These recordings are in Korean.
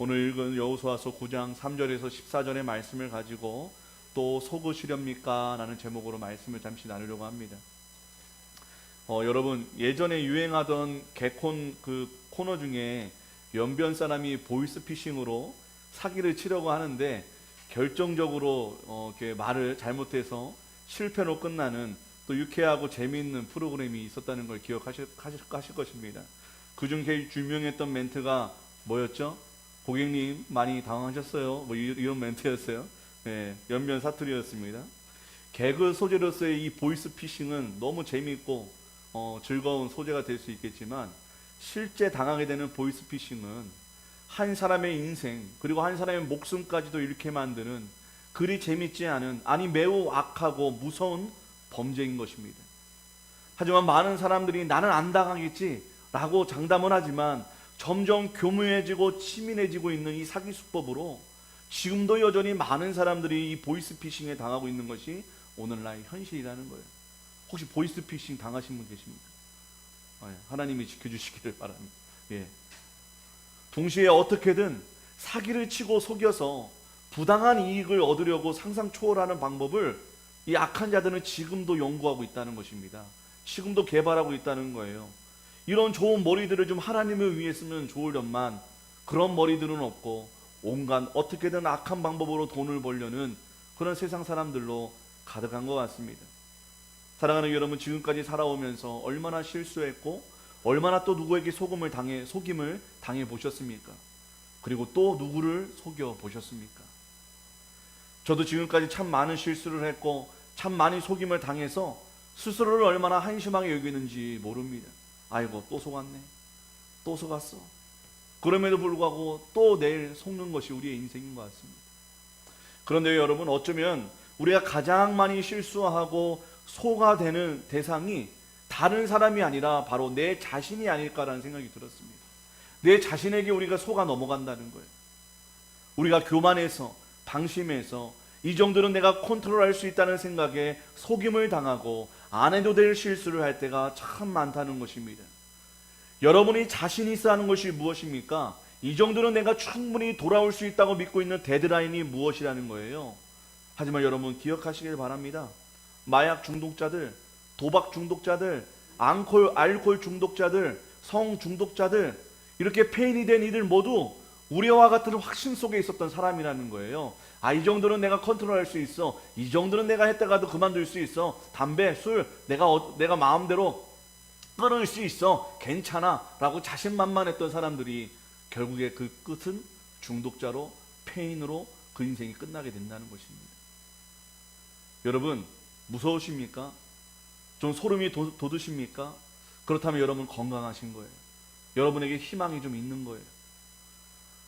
오늘 읽은 여호수아서 9장 3절에서 14절의 말씀을 가지고 또 속으시렵니까? 라는 제목으로 말씀을 잠시 나누려고 합니다. 여러분, 예전에 유행하던 개콘 그 코너 중에 연변 사람이 보이스피싱으로 사기를 치려고 하는데 결정적으로 이렇게 말을 잘못해서 실패로 끝나는 또 유쾌하고 재미있는 프로그램이 있었다는 걸 기억하실 것입니다. 그중 제일 유명했던 멘트가 뭐였죠? 고객님 많이 당황하셨어요? 뭐 이런 멘트였어요. 네, 연변 사투리였습니다. 개그 소재로서의 이 보이스피싱은 너무 재미있고 즐거운 소재가 될 수 있겠지만 실제 당하게 되는 보이스피싱은 한 사람의 인생 그리고 한 사람의 목숨까지도 잃게 만드는 그리 재밌지 않은, 아니 매우 악하고 무서운 범죄인 것입니다. 하지만 많은 사람들이 나는 안 당하겠지 라고 장담은 하지만 점점 교묘해지고 치밀해지고 있는 이 사기 수법으로 지금도 여전히 많은 사람들이 이 보이스피싱에 당하고 있는 것이 오늘날 현실이라는 거예요. 혹시 보이스피싱 당하신 분 계십니까? 하나님이 지켜주시기를 바랍니다. 예. 동시에 어떻게든 사기를 치고 속여서 부당한 이익을 얻으려고 상상 초월하는 방법을 이 악한 자들은 지금도 연구하고 있다는 것입니다. 지금도 개발하고 있다는 거예요. 이런 좋은 머리들을 좀 하나님을 위해 쓰면 좋으련만 그런 머리들은 없고 온갖 어떻게든 악한 방법으로 돈을 벌려는 그런 세상 사람들로 가득한 것 같습니다. 사랑하는 여러분, 지금까지 살아오면서 얼마나 실수했고 얼마나 또 누구에게 속임을 당해 보셨습니까? 그리고 또 누구를 속여 보셨습니까? 저도 지금까지 참 많은 실수를 했고 참 많이 속임을 당해서 스스로를 얼마나 한심하게 여기는지 모릅니다. 아이고 또 속았네, 또 속았어. 그럼에도 불구하고 또 내일 속는 것이 우리의 인생인 것 같습니다. 그런데 여러분, 어쩌면 우리가 가장 많이 실수하고 소가 되는 대상이 다른 사람이 아니라 바로 내 자신이 아닐까라는 생각이 들었습니다. 내 자신에게 우리가 속아 넘어간다는 거예요. 우리가 교만해서 방심해서 이 정도는 내가 컨트롤할 수 있다는 생각에 속임을 당하고 안 해도 될 실수를 할 때가 참 많다는 것입니다. 여러분이 자신 있어 하는 것이 무엇입니까? 이 정도는 내가 충분히 돌아올 수 있다고 믿고 있는 데드라인이 무엇이라는 거예요. 하지만 여러분 기억하시길 바랍니다. 마약 중독자들, 도박 중독자들, 알코올 중독자들, 성 중독자들, 이렇게 폐인이 된 이들 모두 우리와 같은 확신 속에 있었던 사람이라는 거예요. 이 정도는 내가 컨트롤할 수 있어. 이 정도는 내가 했다가도 그만둘 수 있어. 담배, 술, 내가 마음대로 끊을 수 있어. 괜찮아. 라고 자신만만했던 사람들이 결국에 그 끝은 중독자로, 폐인으로 그 인생이 끝나게 된다는 것입니다. 여러분, 무서우십니까? 좀 소름이 돋으십니까? 그렇다면 여러분 건강하신 거예요. 여러분에게 희망이 좀 있는 거예요.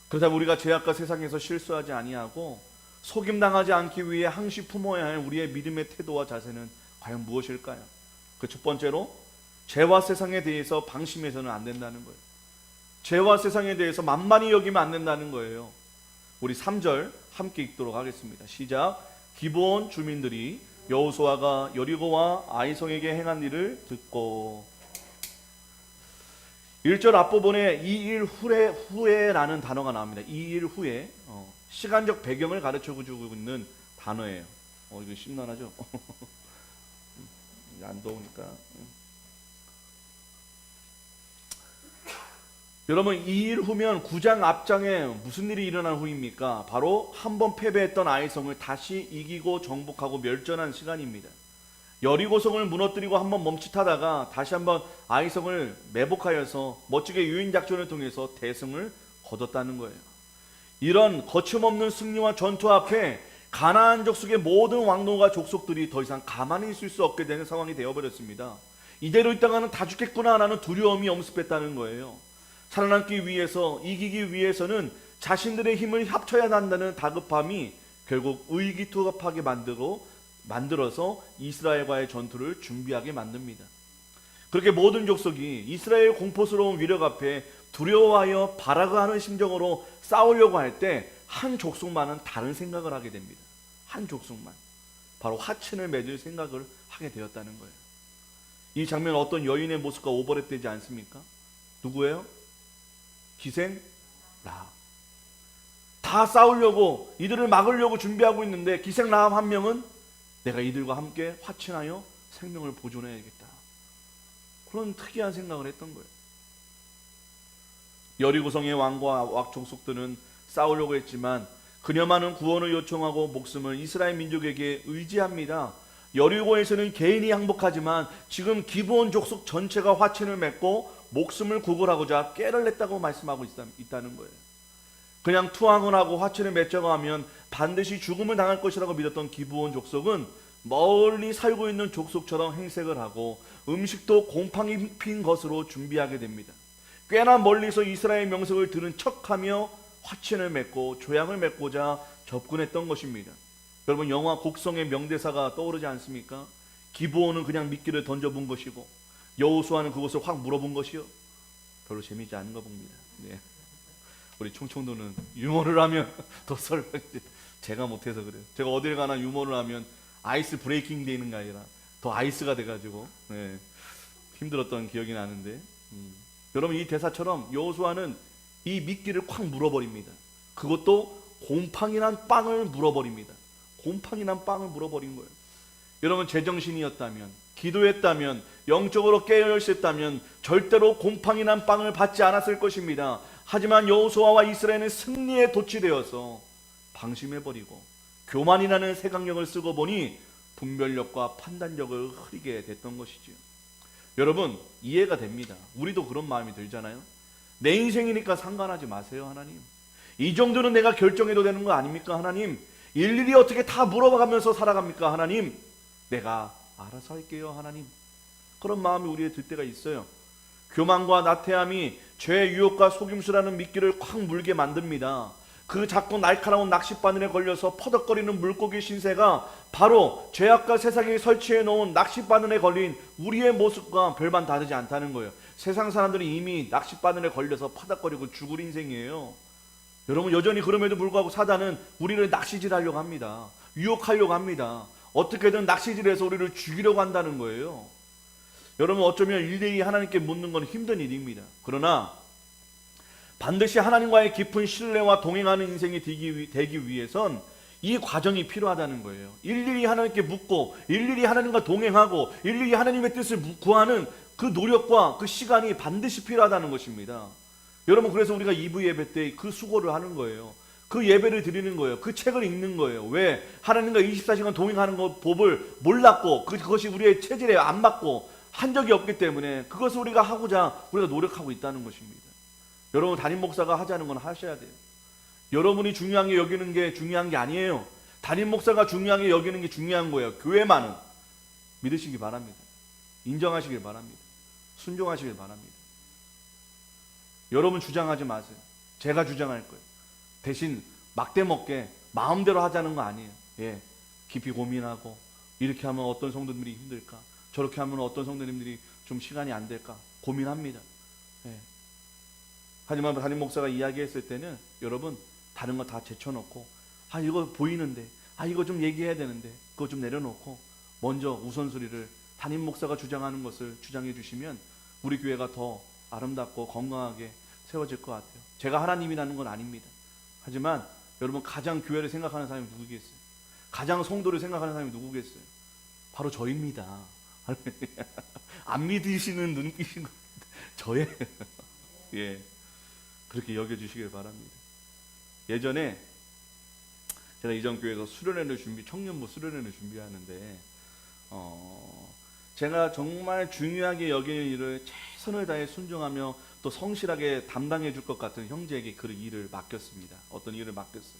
그렇다면 우리가 죄악과 세상에서 실수하지 아니하고 속임당하지 않기 위해 항시 품어야 할 우리의 믿음의 태도와 자세는 과연 무엇일까요? 그 첫 번째로, 죄와 세상에 대해서 방심해서는 안 된다는 거예요. 죄와 세상에 대해서 만만히 여기면 안 된다는 거예요. 우리 3절 함께 읽도록 하겠습니다. 시작. 기브온 주민들이 여호수아가 여리고와 아이성에게 행한 일을 듣고, 1절 앞부분에 이 일 후에라는 단어가 나옵니다. 이 일 후에 시간적 배경을 가르쳐주고 있는 단어예요. 이거 심란하죠? 안 더우니까. 여러분, 이 일 후면 9장 앞장에 무슨 일이 일어난 후입니까? 바로 한번 패배했던 아이성을 다시 이기고 정복하고 멸전한 시간입니다. 여리고성을 무너뜨리고 한번 멈칫하다가 다시 한번 아이성을 매복하여서 멋지게 유인작전을 통해서 대승을 거뒀다는 거예요. 이런 거침없는 승리와 전투 앞에 가나안 족속의 모든 왕노가 족속들이 더 이상 가만히 있을 수 없게 되는 상황이 되어버렸습니다. 이대로 있다가는 다 죽겠구나 라는 두려움이 엄습했다는 거예요. 살아남기 위해서, 이기기 위해서는 자신들의 힘을 합쳐야 한다는 다급함이 결국 의기투합하게 만들어서 이스라엘과의 전투를 준비하게 만듭니다. 그렇게 모든 족속이 이스라엘 공포스러운 위력 앞에 두려워하여 발악하는 심정으로 싸우려고 할 때 한 족속만은 다른 생각을 하게 됩니다. 한 족속만 바로 화친을 맺을 생각을 하게 되었다는 거예요. 이 장면 어떤 여인의 모습과 오버랩되지 않습니까? 누구예요? 기생 라합. 다 싸우려고 이들을 막으려고 준비하고 있는데 기생라합 한 명은 내가 이들과 함께 화친하여 생명을 보존해야겠다. 그런 특이한 생각을 했던 거예요. 여리고성의 왕과 왕 족속들은 싸우려고 했지만 그녀만은 구원을 요청하고 목숨을 이스라엘 민족에게 의지합니다. 여리고에서는 개인이 항복하지만 지금 기브온 족속 전체가 화친을 맺고 목숨을 구걸하고자 꾀를 냈다고 말씀하고 있다는 거예요. 그냥 투항을 하고 화친을 맺자고 하면 반드시 죽음을 당할 것이라고 믿었던 기브온 족속은 멀리 살고 있는 족속처럼 행색을 하고 음식도 곰팡이 핀 것으로 준비하게 됩니다. 꽤나 멀리서 이스라엘 명성을 들은 척하며 화친을 맺고 조약을 맺고자 접근했던 것입니다. 여러분, 영화 곡성의 명대사가 떠오르지 않습니까? 기브온은 그냥 미끼를 던져본 것이고 여호수아는 그것을 확 물어본 것이요. 별로 재미있지 않은 거 봅니다. 네. 우리 총총도는 유머를 하면 더 제가 못해서 그래요. 제가 어딜 가나 유머를 하면 아이스 브레이킹 되는 게 아니라 더 아이스가 돼가지고 네. 힘들었던 기억이 나는데 여러분, 이 대사처럼 여호수아는 이 미끼를 콱 물어버립니다. 그것도 곰팡이 난 빵을 물어버립니다. 곰팡이 난 빵을 물어버린 거예요. 여러분, 제정신이었다면, 기도했다면, 영적으로 깨어있었다면 절대로 곰팡이 난 빵을 받지 않았을 것입니다. 하지만 여호수아와 이스라엘은 승리에 도취되어서 방심해버리고 교만이라는 색강력을 쓰고 보니 분별력과 판단력을 흐리게 됐던 것이죠. 여러분, 이해가 됩니다. 우리도 그런 마음이 들잖아요. 내 인생이니까 상관하지 마세요, 하나님. 이 정도는 내가 결정해도 되는 거 아닙니까, 하나님? 일일이 어떻게 다 물어가면서 살아갑니까, 하나님? 내가 알아서 할게요, 하나님. 그런 마음이 우리에 들 때가 있어요. 교만과 나태함이 죄의 유혹과 속임수라는 미끼를 콱 물게 만듭니다. 그 작고 날카로운 낚싯바늘에 걸려서 퍼덕거리는 물고기 신세가 바로 죄악과 세상에 설치해 놓은 낚싯바늘에 걸린 우리의 모습과 별반 다르지 않다는 거예요. 세상 사람들이 이미 낚싯바늘에 걸려서 퍼덕거리고 죽을 인생이에요. 여러분, 여전히 그럼에도 불구하고 사단은 우리를 낚시질하려고 합니다. 유혹하려고 합니다. 어떻게든 낚시질해서 우리를 죽이려고 한다는 거예요. 여러분, 어쩌면 일일이 하나님께 묻는 건 힘든 일입니다. 그러나 반드시 하나님과의 깊은 신뢰와 동행하는 인생이 되기 위해선 이 과정이 필요하다는 거예요. 일일이 하나님께 묻고 일일이 하나님과 동행하고 일일이 하나님의 뜻을 구하는 그 노력과 그 시간이 반드시 필요하다는 것입니다. 여러분, 그래서 우리가 2부 예배 때 그 수고를 하는 거예요. 그 예배를 드리는 거예요. 그 책을 읽는 거예요. 왜? 하나님과 24시간 동행하는 것 법을 몰랐고 그것이 우리의 체질에 안 맞고 한 적이 없기 때문에 그것을 우리가 하고자 우리가 노력하고 있다는 것입니다. 여러분, 담임 목사가 하자는 건 하셔야 돼요. 여러분이 중요하게 여기는 게 중요한 게 아니에요. 담임 목사가 중요하게 여기는 게 중요한 거예요. 교회만은 믿으시기 바랍니다. 인정하시길 바랍니다. 순종하시길 바랍니다. 여러분 주장하지 마세요. 제가 주장할 거예요. 대신 막대먹게 마음대로 하자는 거 아니에요. 예, 깊이 고민하고 이렇게 하면 어떤 성도님들이 힘들까, 저렇게 하면 어떤 성도님들이 좀 시간이 안 될까 고민합니다. 예. 하지만 담임 목사가 이야기했을 때는 여러분 다른 거 다 제쳐놓고 이거 보이는데 이거 좀 얘기해야 되는데 그거 좀 내려놓고 먼저 우선순위를 담임 목사가 주장하는 것을 주장해 주시면 우리 교회가 더 아름답고 건강하게 세워질 것 같아요. 제가 하나님이라는 건 아닙니다. 하지만 여러분, 가장 교회를 생각하는 사람이 누구겠어요? 가장 성도를 생각하는 사람이 누구겠어요? 바로 저입니다. 안 믿으시는 눈빛인 저예요. 예, 그렇게 여겨주시길 바랍니다. 예전에 제가 이전 교회에서 청년부 수련회를 준비하는데 제가 정말 중요하게 여기는 일을 최선을 다해 순종하며 또 성실하게 담당해 줄 것 같은 형제에게 그 일을 맡겼습니다. 어떤 일을 맡겼어요.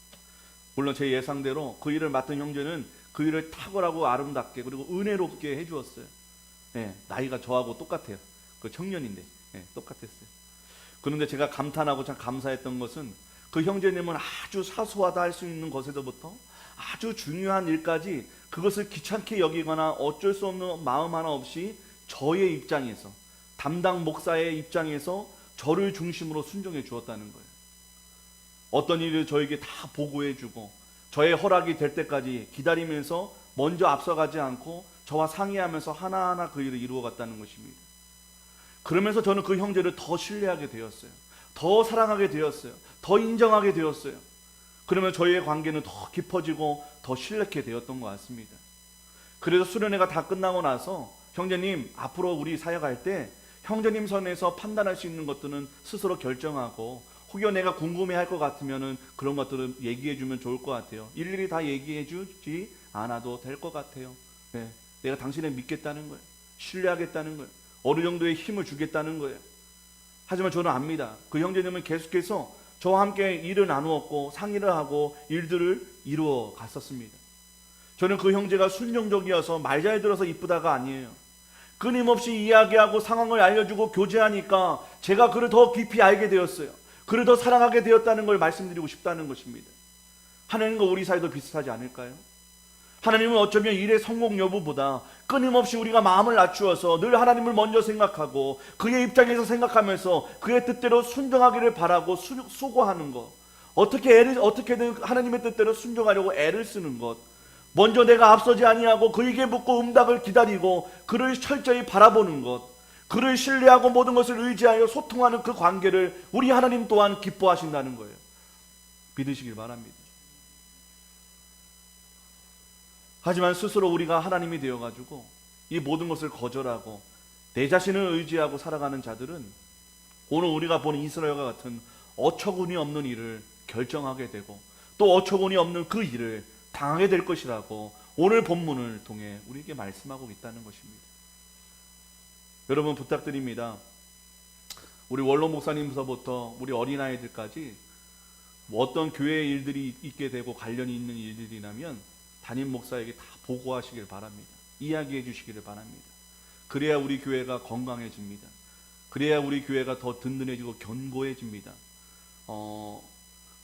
물론 제 예상대로 그 일을 맡은 형제는 그 일을 탁월하고 아름답게 그리고 은혜롭게 해주었어요. 예, 나이가 저하고 똑같아요. 그 청년인데 똑같았어요. 그런데 제가 감탄하고 참 감사했던 것은 그 형제님은 아주 사소하다 할 수 있는 것에서부터 아주 중요한 일까지 그것을 귀찮게 여기거나 어쩔 수 없는 마음 하나 없이 저의 입장에서, 담당 목사의 입장에서 저를 중심으로 순종해 주었다는 거예요. 어떤 일을 저에게 다 보고해 주고 저의 허락이 될 때까지 기다리면서 먼저 앞서가지 않고 저와 상의하면서 하나하나 그 일을 이루어 갔다는 것입니다. 그러면서 저는 그 형제를 더 신뢰하게 되었어요. 더 사랑하게 되었어요. 더 인정하게 되었어요. 그러면 저희의 관계는 더 깊어지고 더 신뢰케 되었던 것 같습니다. 그래서 수련회가 다 끝나고 나서 형제님, 앞으로 우리 사역할 때 형제님 선에서 판단할 수 있는 것들은 스스로 결정하고, 혹여 내가 궁금해할 것 같으면은 그런 것들은 얘기해 주면 좋을 것 같아요. 일일이 다 얘기해 주지 않아도 될 것 같아요. 네, 내가 당신을 믿겠다는 거예요. 신뢰하겠다는 거예요. 어느 정도의 힘을 주겠다는 거예요. 하지만 저는 압니다. 그 형제님은 계속해서 저와 함께 일을 나누었고 상의를 하고 일들을 이루어 갔었습니다. 저는 그 형제가 순종적이어서 말 잘 들어서 이쁘다가 아니에요. 끊임없이 이야기하고 상황을 알려주고 교제하니까 제가 그를 더 깊이 알게 되었어요. 그를 더 사랑하게 되었다는 걸 말씀드리고 싶다는 것입니다. 하나님과 우리 사이도 비슷하지 않을까요? 하나님은 어쩌면 일의 성공 여부보다 끊임없이 우리가 마음을 낮추어서 늘 하나님을 먼저 생각하고 그의 입장에서 생각하면서 그의 뜻대로 순종하기를 바라고 수고하는 것, 어떻게든 하나님의 뜻대로 순종하려고 애를 쓰는 것, 먼저 내가 앞서지 아니하고 그에게 묻고 응답을 기다리고 그를 철저히 바라보는 것, 그를 신뢰하고 모든 것을 의지하여 소통하는 그 관계를 우리 하나님 또한 기뻐하신다는 거예요. 믿으시길 바랍니다. 하지만 스스로 우리가 하나님이 되어가지고 이 모든 것을 거절하고 내 자신을 의지하고 살아가는 자들은 오늘 우리가 본 이스라엘과 같은 어처구니 없는 일을 결정하게 되고 또 어처구니 없는 그 일을 당하게 될 것이라고 오늘 본문을 통해 우리에게 말씀하고 있다는 것입니다. 여러분 부탁드립니다. 우리 원로 목사님부터 우리 어린아이들까지 어떤 교회의 일들이 있게 되고 관련이 있는 일들이라면 담임 목사에게 다 보고하시길 바랍니다. 이야기해 주시기를 바랍니다. 그래야 우리 교회가 건강해집니다. 그래야 우리 교회가 더 든든해지고 견고해집니다.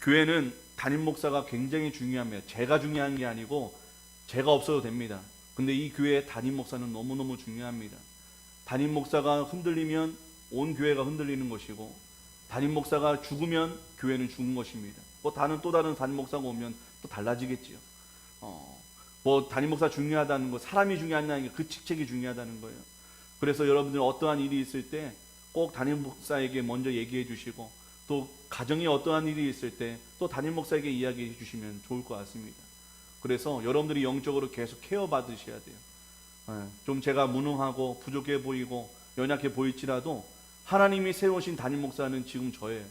교회는 담임 목사가 굉장히 중요합니다. 제가 중요한 게 아니고 제가 없어도 됩니다. 근데 이 교회의 담임 목사는 너무너무 중요합니다. 담임 목사가 흔들리면 온 교회가 흔들리는 것이고 담임 목사가 죽으면 교회는 죽은 것입니다. 또 다른 담임 목사가 오면 또 달라지겠지요. 담임 목사 중요하다는 거, 사람이 중요하다는 게 그 직책이 중요하다는 거예요. 그래서 여러분들 어떠한 일이 있을 때 꼭 담임 목사에게 먼저 얘기해 주시고 또 가정에 어떠한 일이 있을 때 또 담임 목사에게 이야기해 주시면 좋을 것 같습니다. 그래서 여러분들이 영적으로 계속 케어 받으셔야 돼요. 좀 제가 무능하고 부족해 보이고 연약해 보일지라도 하나님이 세우신 담임 목사는 지금 저예요.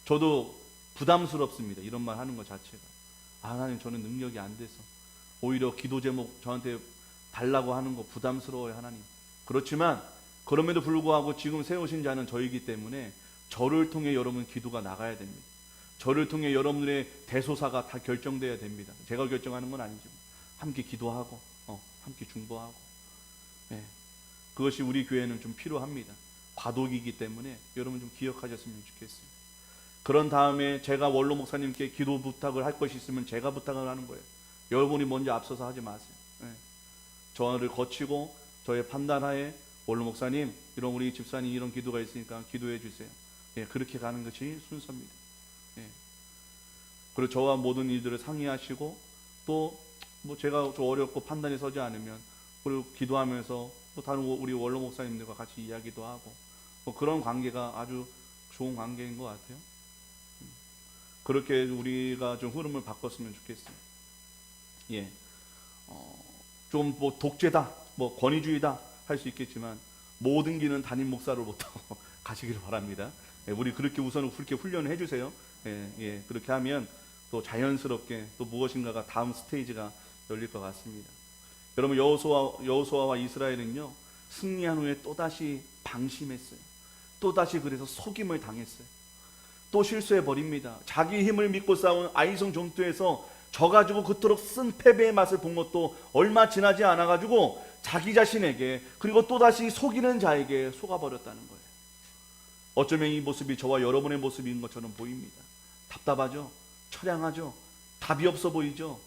저도 부담스럽습니다. 이런 말 하는 것 자체가. 하나님, 저는 능력이 안 돼서 오히려 기도 제목 저한테 달라고 하는 거 부담스러워요, 하나님. 그렇지만 그럼에도 불구하고 지금 세우신 자는 저이기 때문에 저를 통해 여러분 기도가 나가야 됩니다. 저를 통해 여러분들의 대소사가 다 결정돼야 됩니다. 제가 결정하는 건 아니지만 함께 기도하고 함께 중보하고, 그것이 우리 교회는 좀 필요합니다. 과도기이기 때문에 여러분 좀 기억하셨으면 좋겠어요. 그런 다음에 제가 원로 목사님께 기도 부탁을 할 것이 있으면 제가 부탁을 하는 거예요. 여러분이 먼저 앞서서 하지 마세요. 저를 거치고 저의 판단하에 원로 목사님, 이런 우리 집사님 이런 기도가 있으니까 기도해 주세요. 그렇게 가는 것이 순서입니다. 그리고 저와 모든 일들을 상의하시고 또 제가 좀 어렵고 판단이 서지 않으면 그리고 기도하면서 또 다른 우리 원로 목사님들과 같이 이야기도 하고 그런 관계가 아주 좋은 관계인 것 같아요. 그렇게 우리가 좀 흐름을 바꿨으면 좋겠어요. 좀 독재다, 권위주의다 할 수 있겠지만 모든 길은 담임 목사로부터 가시기를 바랍니다. 우리 그렇게 우선 그렇게 훈련을 해주세요. 그렇게 하면 또 자연스럽게 또 무엇인가가 다음 스테이지가 열릴 것 같습니다. 여러분 여호수아와 이스라엘은요 승리한 후에 또다시 방심했어요. 또다시 그래서 속임을 당했어요. 또 실수해 버립니다. 자기 힘을 믿고 싸운 아이성 전투에서 져가지고 그토록 쓴 패배의 맛을 본 것도 얼마 지나지 않아가지고 자기 자신에게 그리고 또다시 속이는 자에게 속아버렸다는 거예요. 어쩌면 이 모습이 저와 여러분의 모습인 것처럼 보입니다. 답답하죠? 처량하죠? 답이 없어 보이죠?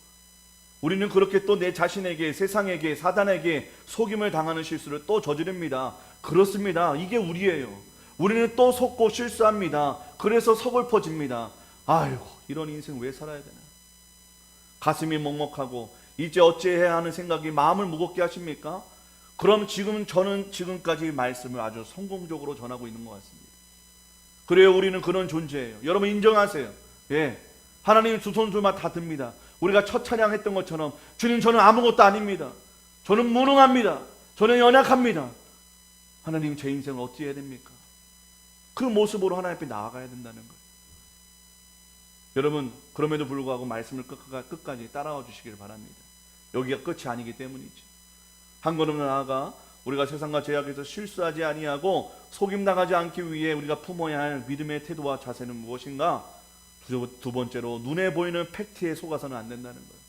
우리는 그렇게 또 내 자신에게, 세상에게, 사단에게 속임을 당하는 실수를 또 저지릅니다. 그렇습니다. 이게 우리예요. 우리는 또 속고 실수합니다. 그래서 서글퍼집니다. 아이고, 이런 인생 왜 살아야 되나? 가슴이 먹먹하고 이제 어찌해야 하는 생각이 마음을 무겁게 하십니까? 그럼 저는 지금까지 말씀을 아주 성공적으로 전하고 있는 것 같습니다. 그래요, 우리는 그런 존재예요. 여러분 인정하세요. 하나님 두 손수만 다 듭니다. 우리가 첫 찬양했던 것처럼 주님 저는 아무것도 아닙니다. 저는 무능합니다. 저는 연약합니다. 하나님 제 인생을 어찌 해야 됩니까? 그 모습으로 하나님 앞에 나아가야 된다는 거예요. 여러분 그럼에도 불구하고 말씀을 끝까지 따라와 주시길 바랍니다. 여기가 끝이 아니기 때문이죠. 한 걸음 나아가 우리가 세상과 제약에서 실수하지 아니하고 속임당하지 않기 위해 우리가 품어야 할 믿음의 태도와 자세는 무엇인가? 두 번째로 눈에 보이는 팩트에 속아서는 안 된다는 거예요.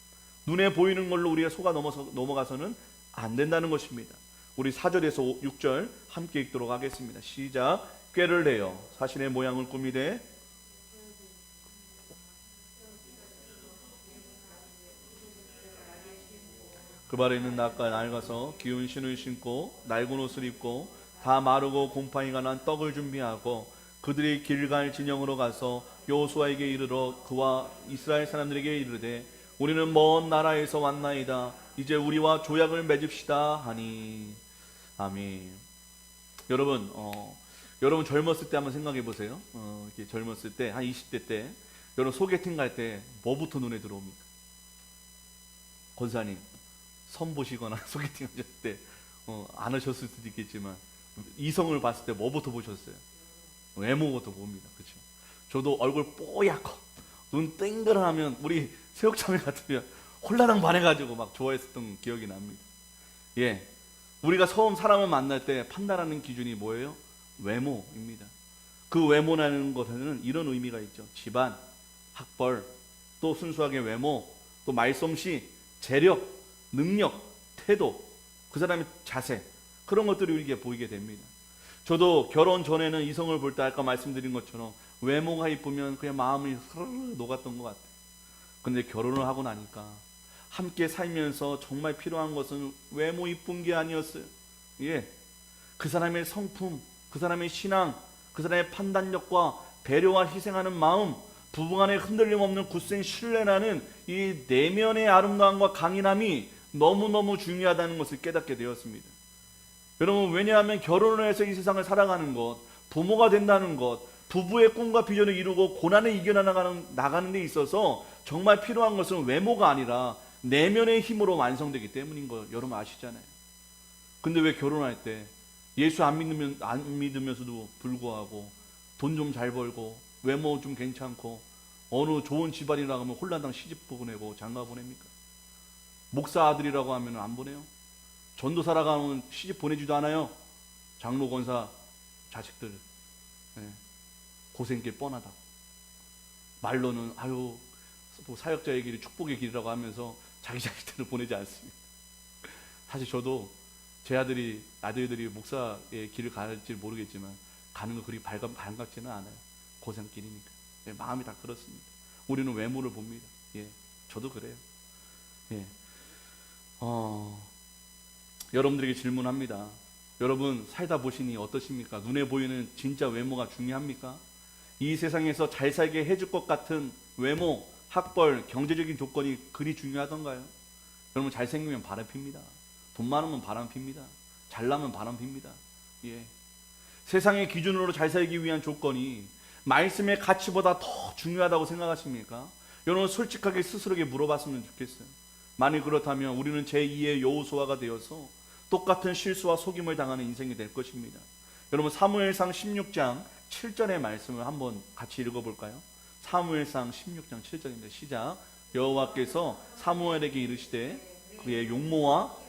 눈에 보이는 걸로 우리가 속아 넘어가서는 안 된다는 것입니다. 우리 4절에서 6절 함께 읽도록 하겠습니다. 시작. 꾀를 내어 사신의 모양을 꾸미되 그 발에 있는 낫과 낡아서 기운 신을 신고 낡은 옷을 입고 다 마르고 곰팡이가 난 떡을 준비하고 그들이 길갈 진영으로 가서 여호수아에게 이르러 그와 이스라엘 사람들에게 이르되 우리는 먼 나라에서 왔나이다. 이제 우리와 조약을 맺읍시다 하니. 아멘. 여러분 여러분 젊었을 때 한번 생각해 보세요. 이렇게 젊었을 때 한 20대 때 여러분 소개팅 갈 때 뭐부터 눈에 들어옵니까? 권사님 선 보시거나 소개팅 하셨을 때 안 하셨을 수도 있겠지만 이성을 봤을 때 뭐부터 보셨어요? 외모부터 봅니다. 그렇죠? 저도 얼굴 뽀얗고 눈 땡그라하면 우리 새옥참회 같으면 홀라당 반해가지고 막 좋아했었던 기억이 납니다. 예, 우리가 처음 사람을 만날 때 판단하는 기준이 뭐예요? 외모입니다. 그 외모라는 것에는 이런 의미가 있죠. 집안, 학벌, 또 순수하게 외모, 또 말솜씨, 재력, 능력, 태도, 그 사람의 자세, 그런 것들이 우리에게 보이게 됩니다. 저도 결혼 전에는 이성을 볼 때 아까 말씀드린 것처럼 외모가 이쁘면 그냥 마음이 스르르 녹았던 것 같아요. 근데 결혼을 하고 나니까 함께 살면서 정말 필요한 것은 외모 이쁜 게 아니었어요. 예, 그 사람의 성품, 그 사람의 신앙, 그 사람의 판단력과 배려와 희생하는 마음, 부부간에 흔들림 없는 굳센 신뢰라는 이 내면의 아름다움과 강인함이 너무너무 중요하다는 것을 깨닫게 되었습니다. 여러분 왜냐하면 결혼을 해서 이 세상을 살아가는 것, 부모가 된다는 것, 부부의 꿈과 비전을 이루고 고난을 이겨나가는 데 있어서 정말 필요한 것은 외모가 아니라 내면의 힘으로 완성되기 때문인 거 여러분 아시잖아요. 근데 왜 결혼할 때 예수 안 믿으면서도 불구하고 돈 좀 잘 벌고 외모 좀 괜찮고 어느 좋은 집안이라고 하면 홀라당 시집 보내고 장가 보냅니까? 목사 아들이라고 하면 안 보내요? 전도사라고 하면 시집 보내지도 않아요? 장로 권사 자식들 고생길 뻔하다고 말로는 아유 뭐 사역자의 길이 축복의 길이라고 하면서 자기 자식들을 보내지 않습니다. 사실 저도 제 아들들이 목사의 길을 갈지 모르겠지만 가는 거 그리 반갑지는 않아요. 고생길이니까. 예, 마음이 다 그렇습니다. 우리는 외모를 봅니다. 예, 저도 그래요. 예, 여러분들에게 질문합니다. 여러분 살다 보시니 어떠십니까? 눈에 보이는 진짜 외모가 중요합니까? 이 세상에서 잘 살게 해줄 것 같은 외모, 학벌, 경제적인 조건이 그리 중요하던가요? 여러분 잘생기면 바람 핍니다. 돈 많으면 바람 핍니다. 잘나면 바람 핍니다. 예. 세상의 기준으로 잘 살기 위한 조건이 말씀의 가치보다 더 중요하다고 생각하십니까? 여러분 솔직하게 스스로에게 물어봤으면 좋겠어요. 만일 그렇다면 우리는 제2의 여호수아가 되어서 똑같은 실수와 속임을 당하는 인생이 될 것입니다. 여러분 사무엘상 16장 7절의 말씀을 한번 같이 읽어볼까요? 사무엘상 16장 7절입니다. 시작. 여호와께서 사무엘에게 이르시되 그의 용모와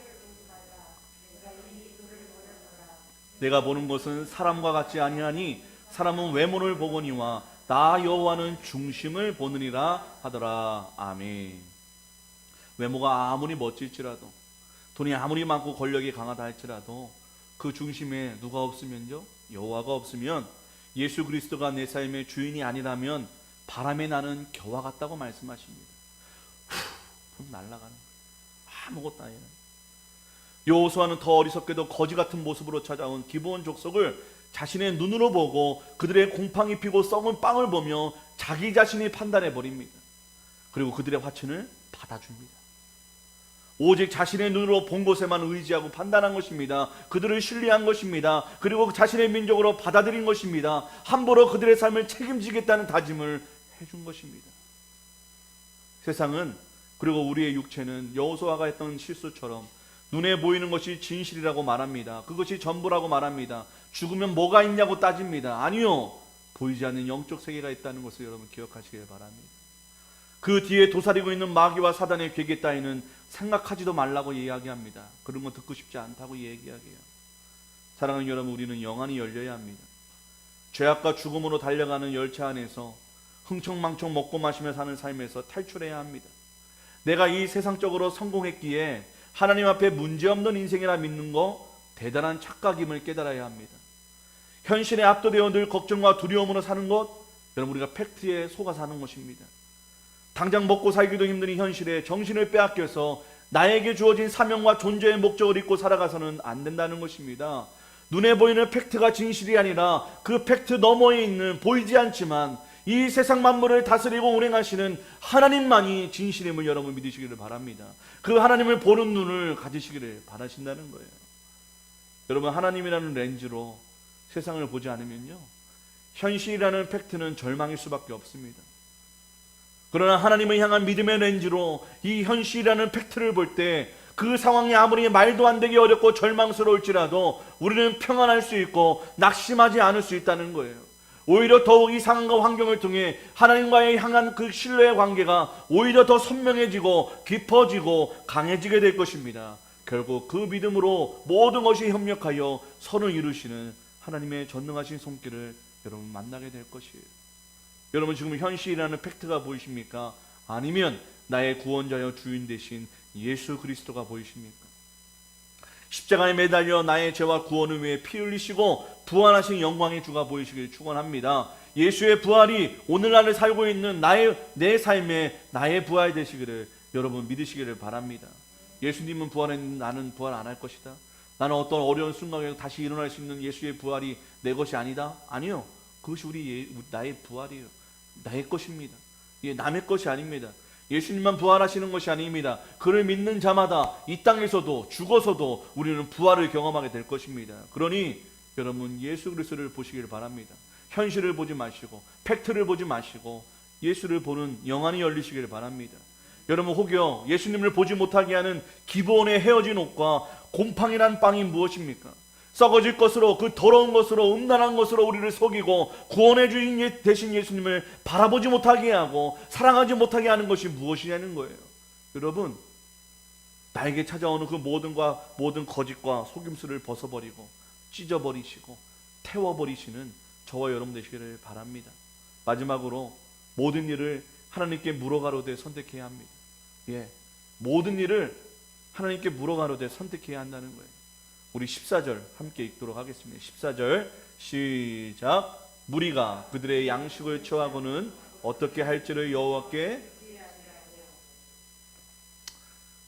내가 보는 것은 사람과 같지 아니하니 사람은 외모를 보거니와 나 여호와는 중심을 보느니라 하더라. 아멘. 외모가 아무리 멋질지라도 돈이 아무리 많고 권력이 강하다 할지라도 그 중심에 누가 없으면요? 여호와가 없으면 예수 그리스도가 내 삶의 주인이 아니라면 바람에 나는 겨와 같다고 말씀하십니다. 그럼 날아가는 거예요. 아무것도 아니라. 여호수아는 더 어리석게도 거지 같은 모습으로 찾아온 기브온 족속을 자신의 눈으로 보고 그들의 곰팡이 피고 썩은 빵을 보며 자기 자신이 판단해 버립니다. 그리고 그들의 화친을 받아줍니다. 오직 자신의 눈으로 본 것에만 의지하고 판단한 것입니다. 그들을 신뢰한 것입니다. 그리고 자신의 민족으로 받아들인 것입니다. 함부로 그들의 삶을 책임지겠다는 다짐을 해준 것입니다. 세상은, 그리고 우리의 육체는 여호수아가 했던 실수처럼 눈에 보이는 것이 진실이라고 말합니다. 그것이 전부라고 말합니다. 죽으면 뭐가 있냐고 따집니다. 아니요, 보이지 않는 영적 세계가 있다는 것을 여러분 기억하시길 바랍니다. 그 뒤에 도사리고 있는 마귀와 사단의 괴계 따위는 생각하지도 말라고 이야기합니다. 그런 거 듣고 싶지 않다고 얘기하게요. 사랑하는 여러분, 우리는 영안이 열려야 합니다. 죄악과 죽음으로 달려가는 열차 안에서 흥청망청 먹고 마시며 사는 삶에서 탈출해야 합니다. 내가 이 세상적으로 성공했기에 하나님 앞에 문제없는 인생이라 믿는 거 대단한 착각임을 깨달아야 합니다. 현실에 압도되어 늘 걱정과 두려움으로 사는 것, 여러분, 우리가 팩트에 속아 사는 것입니다. 당장 먹고 살기도 힘든 이 현실에 정신을 빼앗겨서 나에게 주어진 사명과 존재의 목적을 잊고 살아가서는 안 된다는 것입니다. 눈에 보이는 팩트가 진실이 아니라 그 팩트 너머에 있는 보이지 않지만 이 세상 만물을 다스리고 운행하시는 하나님만이 진실임을 여러분 믿으시기를 바랍니다. 그 하나님을 보는 눈을 가지시기를 바라신다는 거예요. 여러분, 하나님이라는 렌즈로 세상을 보지 않으면요, 현실이라는 팩트는 절망일 수밖에 없습니다. 그러나 하나님을 향한 믿음의 렌즈로 이 현실이라는 팩트를 볼 때 그 상황이 아무리 말도 안 되게 어렵고 절망스러울지라도 우리는 평안할 수 있고 낙심하지 않을 수 있다는 거예요. 오히려 더욱 이 상황과 환경을 통해 하나님과의 향한 그 신뢰의 관계가 오히려 더 선명해지고 깊어지고 강해지게 될 것입니다. 결국 그 믿음으로 모든 것이 협력하여 선을 이루시는 하나님의 전능하신 손길을 여러분 만나게 될 것이에요. 여러분, 지금 현실이라는 팩트가 보이십니까? 아니면 나의 구원자여 주인 되신 예수 그리스도가 보이십니까? 십자가에 매달려 나의 죄와 구원을 위해 피 흘리시고 부활하신 영광의 주가 보이시길 축원합니다. 예수의 부활이 오늘날을 살고 있는 내 삶에 나의 부활 되시기를 여러분 믿으시기를 바랍니다. 예수님은 부활했는데 나는 부활 안 할 것이다. 나는 어떤 어려운 순간에 다시 일어날 수 있는 예수의 부활이 내 것이 아니다. 아니요, 그것이 나의 부활이에요. 나의 것입니다. 이게 남의 것이 아닙니다. 예수님만 부활하시는 것이 아닙니다. 그를 믿는 자마다 이 땅에서도 죽어서도 우리는 부활을 경험하게 될 것입니다. 그러니 여러분, 예수 그리스도를 보시길 바랍니다. 현실을 보지 마시고 팩트를 보지 마시고 예수를 보는 영안이 열리시길 바랍니다. 여러분, 혹여 예수님을 보지 못하게 하는 기본의 헤어진 옷과 곰팡이란 빵이 무엇입니까? 썩어질 것으로, 그 더러운 것으로, 음란한 것으로 우리를 속이고 구원해 주신 되신 예수님을 바라보지 못하게 하고 사랑하지 못하게 하는 것이 무엇이냐는 거예요. 여러분, 나에게 찾아오는 그 모든 거짓과 속임수를 벗어버리고 찢어버리시고 태워버리시는 저와 여러분 되시기를 바랍니다. 마지막으로 모든 일을 하나님께 물어가로되 선택해야 합니다. 모든 일을 하나님께 물어가로되 선택해야 한다는 거예요. 우리 14절 함께 읽도록 하겠습니다. 14절 시작. 무리가 그들의 양식을 취하고는 어떻게 할지를 여호와께,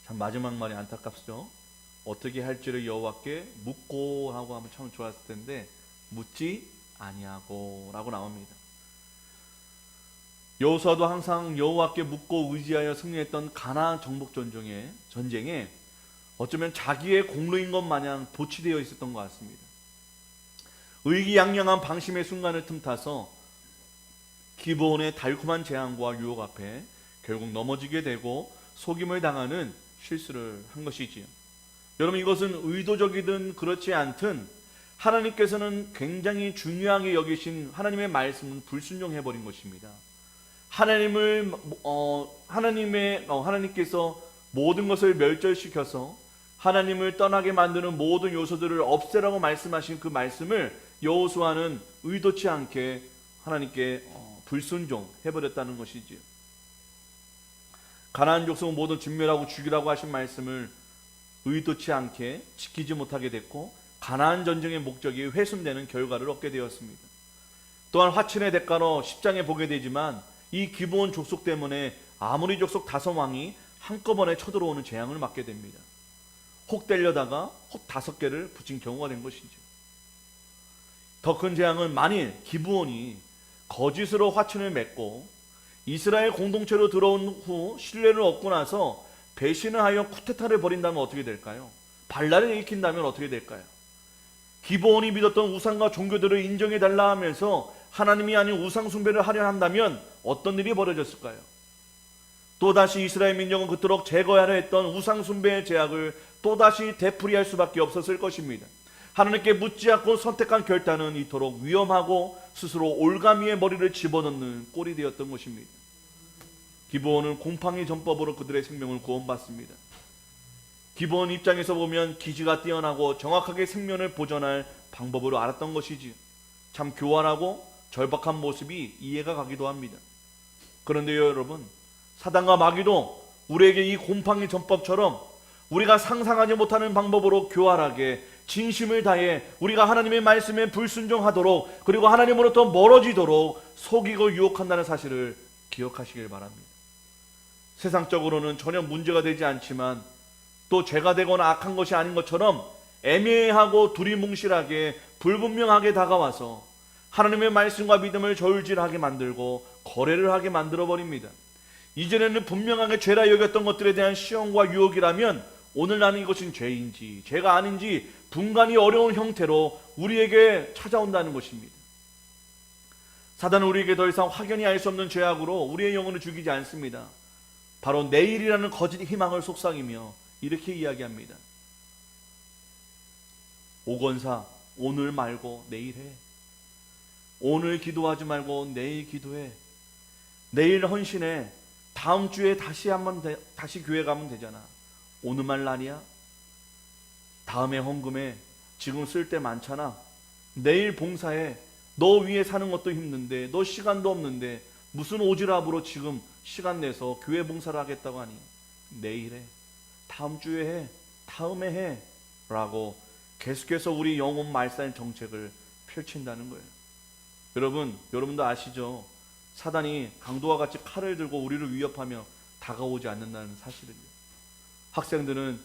참 마지막 말이 안타깝죠. 어떻게 할지를 여호와께 묻고 하고 하면 참 좋았을 텐데 묻지 아니하고 라고 나옵니다. 여호수아도 항상 여호와께 묻고 의지하여 승리했던 가나안 정복 전쟁에 어쩌면 자기의 공로인 것 마냥 도취되어 있었던 것 같습니다. 의기양양한 방심의 순간을 틈타서 기브온의 달콤한 재앙과 유혹 앞에 결국 넘어지게 되고 속임을 당하는 실수를 한 것이지요. 여러분, 이것은 의도적이든 그렇지 않든 하나님께서는 굉장히 중요하게 여기신 하나님의 말씀은 불순종해버린 것입니다. 하나님께서 모든 것을 멸절시켜서 하나님을 떠나게 만드는 모든 요소들을 없애라고 말씀하신 그 말씀을 여호수아는 의도치 않게 하나님께 불순종해버렸다는 것이지요. 가나안 족속 모두 진멸하고 죽이라고 하신 말씀을 의도치 않게 지키지 못하게 됐고 가나안 전쟁의 목적이 훼손되는 결과를 얻게 되었습니다. 또한 화친의 대가로 10장에 보게 되지만 이 기브온 족속 때문에 아모리 족속 5왕이 한꺼번에 쳐들어오는 재앙을 맞게 됩니다. 혹 때려다가 혹 5개를 붙인 경우가 된 것이죠. 더 큰 재앙은 만일 기브온이 거짓으로 화친을 맺고 이스라엘 공동체로 들어온 후 신뢰를 얻고 나서 배신을 하여 쿠데타를 벌인다면 어떻게 될까요? 발라를 일으킨다면 어떻게 될까요? 기브온이 믿었던 우상과 종교들을 인정해달라 하면서 하나님이 아닌 우상 숭배를 하려 한다면 어떤 일이 벌어졌을까요? 또다시 이스라엘 민족은 그토록 제거하려 했던 우상 숭배의 죄악을 또다시 되풀이할 수밖에 없었을 것입니다. 하나님께 묻지 않고 선택한 결단은 이토록 위험하고 스스로 올가미의 머리를 집어넣는 꼴이 되었던 것입니다. 기브온은 곰팡이 전법으로 그들의 생명을 구원받습니다. 기브온 입장에서 보면 기지가 뛰어나고 정확하게 생명을 보존할 방법을 알았던 것이지요. 참 교활하고 절박한 모습이 이해가 가기도 합니다. 그런데요, 여러분, 사단과 마귀도 우리에게 이 곰팡이 전법처럼 우리가 상상하지 못하는 방법으로 교활하게 진심을 다해 우리가 하나님의 말씀에 불순종하도록, 그리고 하나님으로부터 멀어지도록 속이고 유혹한다는 사실을 기억하시길 바랍니다. 세상적으로는 전혀 문제가 되지 않지만 또 죄가 되거나 악한 것이 아닌 것처럼 애매하고 두리뭉실하게 불분명하게 다가와서 하나님의 말씀과 믿음을 저울질하게 만들고 거래를 하게 만들어버립니다. 이전에는 분명하게 죄라 여겼던 것들에 대한 시험과 유혹이라면 오늘 나는 이것은 죄인지 죄가 아닌지 분간이 어려운 형태로 우리에게 찾아온다는 것입니다. 사단은 우리에게 더 이상 확연히 알 수 없는 죄악으로 우리의 영혼을 죽이지 않습니다. 바로 내일이라는 거짓 희망을 속삭이며 이렇게 이야기합니다. 오건사, 오늘 말고 내일 해. 오늘 기도하지 말고 내일 기도해. 내일 헌신해. 다음 주에 다시 교회 가면 되잖아. 오늘만 날이야? 다음에 헌금해. 지금 쓸 때 많잖아. 내일 봉사해. 너 위에 사는 것도 힘든데, 너 시간도 없는데 무슨 오지랖으로 지금 시간 내서 교회 봉사를 하겠다고 하니? 내일 해. 다음 주에 해. 다음에 해. 라고 계속해서 우리 영혼 말살 정책을 펼친다는 거예요. 여러분도 아시죠? 사단이 강도와 같이 칼을 들고 우리를 위협하며 다가오지 않는다는 사실을요. 학생들은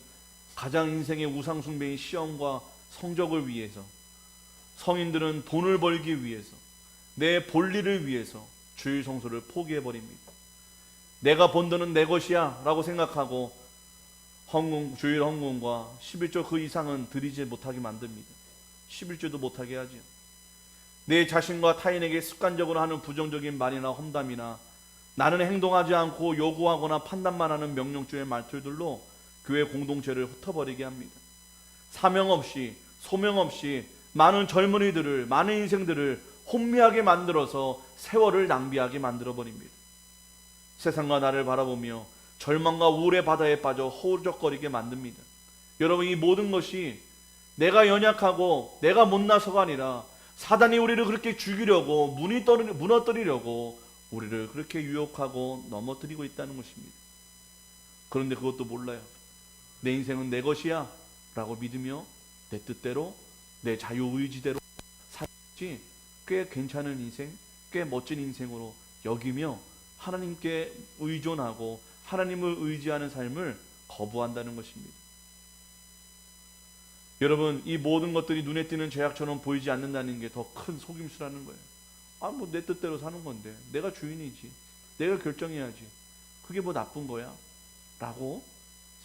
가장 인생의 우상 숭배인 시험과 성적을 위해서, 성인들은 돈을 벌기 위해서, 내 본리를 위해서 주일 성소를 포기해버립니다. 내가 번 돈은 내 것이야 라고 생각하고 주일 헌금과 11조 그 이상은 드리지 못하게 만듭니다. 11조도 못하게 하죠. 내 자신과 타인에게 습관적으로 하는 부정적인 말이나 험담이나 나는 행동하지 않고 요구하거나 판단만 하는 명령조의 말투들로 교회 공동체를 흩어버리게 합니다. 사명 없이 소명 없이 많은 젊은이들을, 많은 인생들을 혼미하게 만들어서 세월을 낭비하게 만들어버립니다. 세상과 나를 바라보며 절망과 우울의 바다에 빠져 허우적거리게 만듭니다. 여러분, 이 모든 것이 내가 연약하고 내가 못나서가 아니라 사단이 우리를 그렇게 죽이려고, 무너뜨리려고 우리를 그렇게 유혹하고 넘어뜨리고 있다는 것입니다. 그런데 그것도 몰라요. 내 인생은 내 것이야 라고 믿으며 내 뜻대로, 내 자유의지대로 살지, 꽤 괜찮은 인생, 꽤 멋진 인생으로 여기며 하나님께 의존하고 하나님을 의지하는 삶을 거부한다는 것입니다. 여러분, 이 모든 것들이 눈에 띄는 죄악처럼 보이지 않는다는 게 더 큰 속임수라는 거예요. 내 뜻대로 사는 건데, 내가 주인이지, 내가 결정해야지, 그게 뭐 나쁜 거야? 라고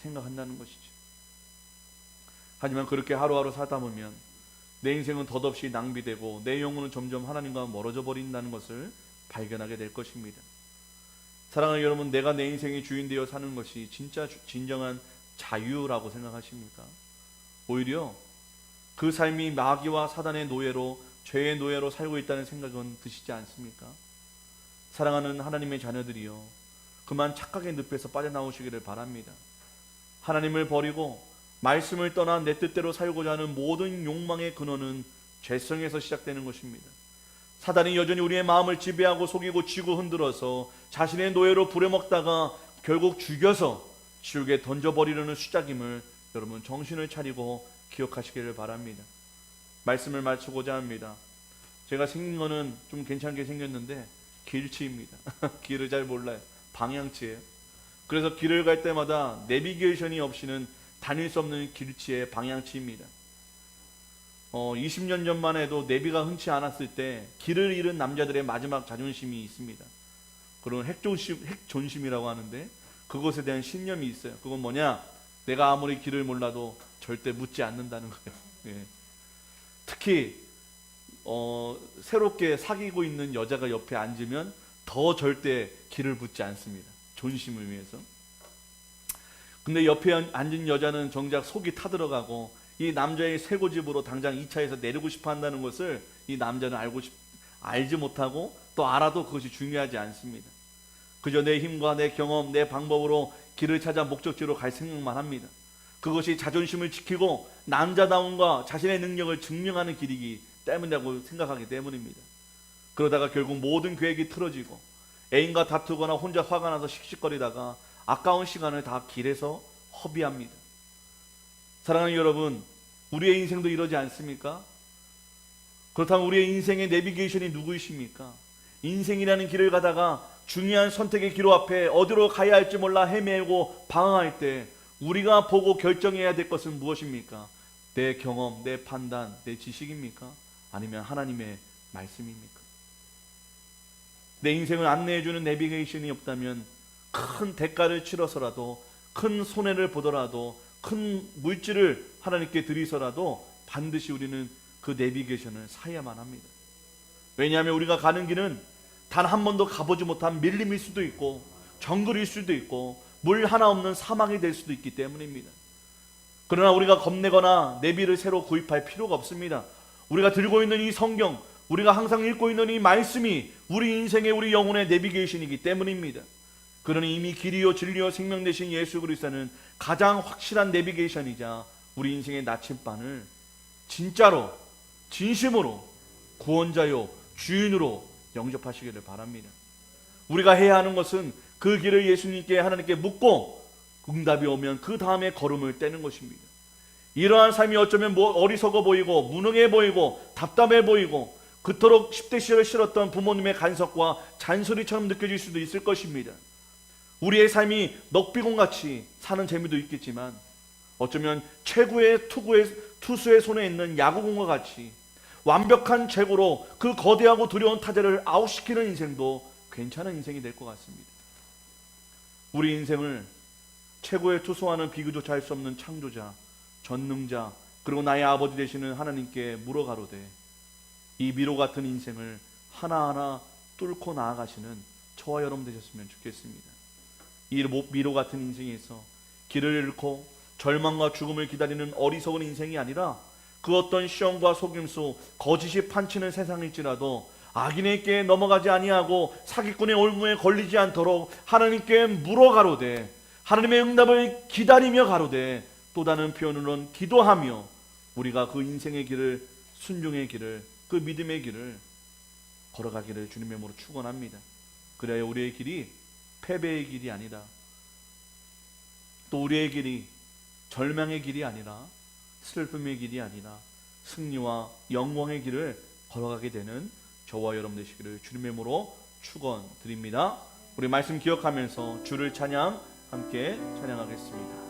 생각한다는 것이죠. 하지만 그렇게 하루하루 살다 보면 내 인생은 덧없이 낭비되고 내 영혼은 점점 하나님과 멀어져 버린다는 것을 발견하게 될 것입니다. 사랑하는 여러분, 내가 내 인생의 주인 되어 사는 것이 진정한 자유라고 생각하십니까? 오히려 그 삶이 마귀와 사단의 노예로, 죄의 노예로 살고 있다는 생각은 드시지 않습니까? 사랑하는 하나님의 자녀들이여, 그만 착각의 늪에서 빠져나오시기를 바랍니다. 하나님을 버리고 말씀을 떠나 내 뜻대로 살고자 하는 모든 욕망의 근원은 죄성에서 시작되는 것입니다. 사단이 여전히 우리의 마음을 지배하고 속이고 쥐고 흔들어서 자신의 노예로 부려먹다가 결국 죽여서 지옥에 던져버리려는 수작임을 여러분 정신을 차리고 기억하시기를 바랍니다. 말씀을 마치고자 합니다. 제가 생긴 거는 좀 괜찮게 생겼는데 길치입니다. 길을 잘 몰라요. 방향치예요. 그래서 길을 갈 때마다 내비게이션이 없이는 다닐 수 없는 길치의 방향치입니다. 20년 전만 해도 내비가 흔치 않았을 때 길을 잃은 남자들의 마지막 자존심이 있습니다. 그런 핵존심이라고 하는데 그것에 대한 신념이 있어요. 그건 뭐냐? 내가 아무리 길을 몰라도 절대 묻지 않는다는 거예요. 예. 특히 새롭게 사귀고 있는 여자가 옆에 앉으면 더 절대 길을 묻지 않습니다. 존심을 위해서. 근데 옆에 앉은 여자는 정작 속이 타들어가고 이 남자의 새 고집으로 당장 2차에서 내리고 싶어 한다는 것을 이 남자는 알지 못하고 또 알아도 그것이 중요하지 않습니다. 그저 내 힘과 내 경험, 내 방법으로 길을 찾아 목적지로 갈 생각만 합니다. 그것이 자존심을 지키고 남자다움과 자신의 능력을 증명하는 길이기 때문이라고 생각하기 때문입니다. 그러다가 결국 모든 계획이 틀어지고 애인과 다투거나 혼자 화가 나서 씩씩거리다가 아까운 시간을 다 길에서 허비합니다. 사랑하는 여러분, 우리의 인생도 이러지 않습니까? 그렇다면 우리의 인생의 내비게이션이 누구이십니까? 인생이라는 길을 가다가 중요한 선택의 기로 앞에 어디로 가야 할지 몰라 헤매고 방황할 때 우리가 보고 결정해야 될 것은 무엇입니까? 내 경험, 내 판단, 내 지식입니까? 아니면 하나님의 말씀입니까? 내 인생을 안내해주는 내비게이션이 없다면 큰 대가를 치러서라도, 큰 손해를 보더라도, 큰 물질을 하나님께 드리서라도 반드시 우리는 그 내비게이션을 사야만 합니다. 왜냐하면 우리가 가는 길은 단 한 번도 가보지 못한 밀림일 수도 있고 정글일 수도 있고 물 하나 없는 사막이 될 수도 있기 때문입니다. 그러나 우리가 겁내거나 내비를 새로 구입할 필요가 없습니다. 우리가 들고 있는 이 성경, 우리가 항상 읽고 있는 이 말씀이 우리 인생의, 우리 영혼의 내비게이션이기 때문입니다. 그러니 이미 길이요 진리요 생명 되신 예수 그리스도는 가장 확실한 내비게이션이자 우리 인생의 나침반을 진짜로 진심으로 구원자요 주인으로 영접하시기를 바랍니다. 우리가 해야 하는 것은 그 길을 예수님께, 하나님께 묻고 응답이 오면 그 다음에 걸음을 떼는 것입니다. 이러한 삶이 어쩌면 어리석어 보이고 무능해 보이고 답답해 보이고 그토록 10대 시절을 싫었던 부모님의 간섭과 잔소리처럼 느껴질 수도 있을 것입니다. 우리의 삶이 넉비공같이 사는 재미도 있겠지만 어쩌면 최고의 투수의 손에 있는 야구공과 같이 완벽한 제구로 그 거대하고 두려운 타자를 아웃시키는 인생도 괜찮은 인생이 될 것 같습니다. 우리 인생을 최고의 투수와는 비교조차 할 수 없는 창조자, 전능자, 그리고 나의 아버지 되시는 하나님께 물어가로되 이 미로 같은 인생을 하나하나 뚫고 나아가시는 저와 여러분 되셨으면 좋겠습니다. 이 미로 같은 인생에서 길을 잃고 절망과 죽음을 기다리는 어리석은 인생이 아니라 그 어떤 시험과 속임수, 거짓이 판치는 세상일지라도 악인에게 넘어가지 아니하고 사기꾼의 올무에 걸리지 않도록 하나님께 물어가로되 하나님의 응답을 기다리며 가로되 또 다른 표현으로는 기도하며 우리가 그 인생의 길을, 순종의 길을, 그 믿음의 길을 걸어가기를 주님의 이름으로 축원합니다. 그래야 우리의 길이 패배의 길이 아니라 또 우리의 길이 절망의 길이 아니라 슬픔의 길이 아니라 승리와 영광의 길을 걸어가게 되는 저와 여러분 되시기를 주님의 이름으로 축원드립니다. 우리 말씀 기억하면서 주를 함께 찬양하겠습니다.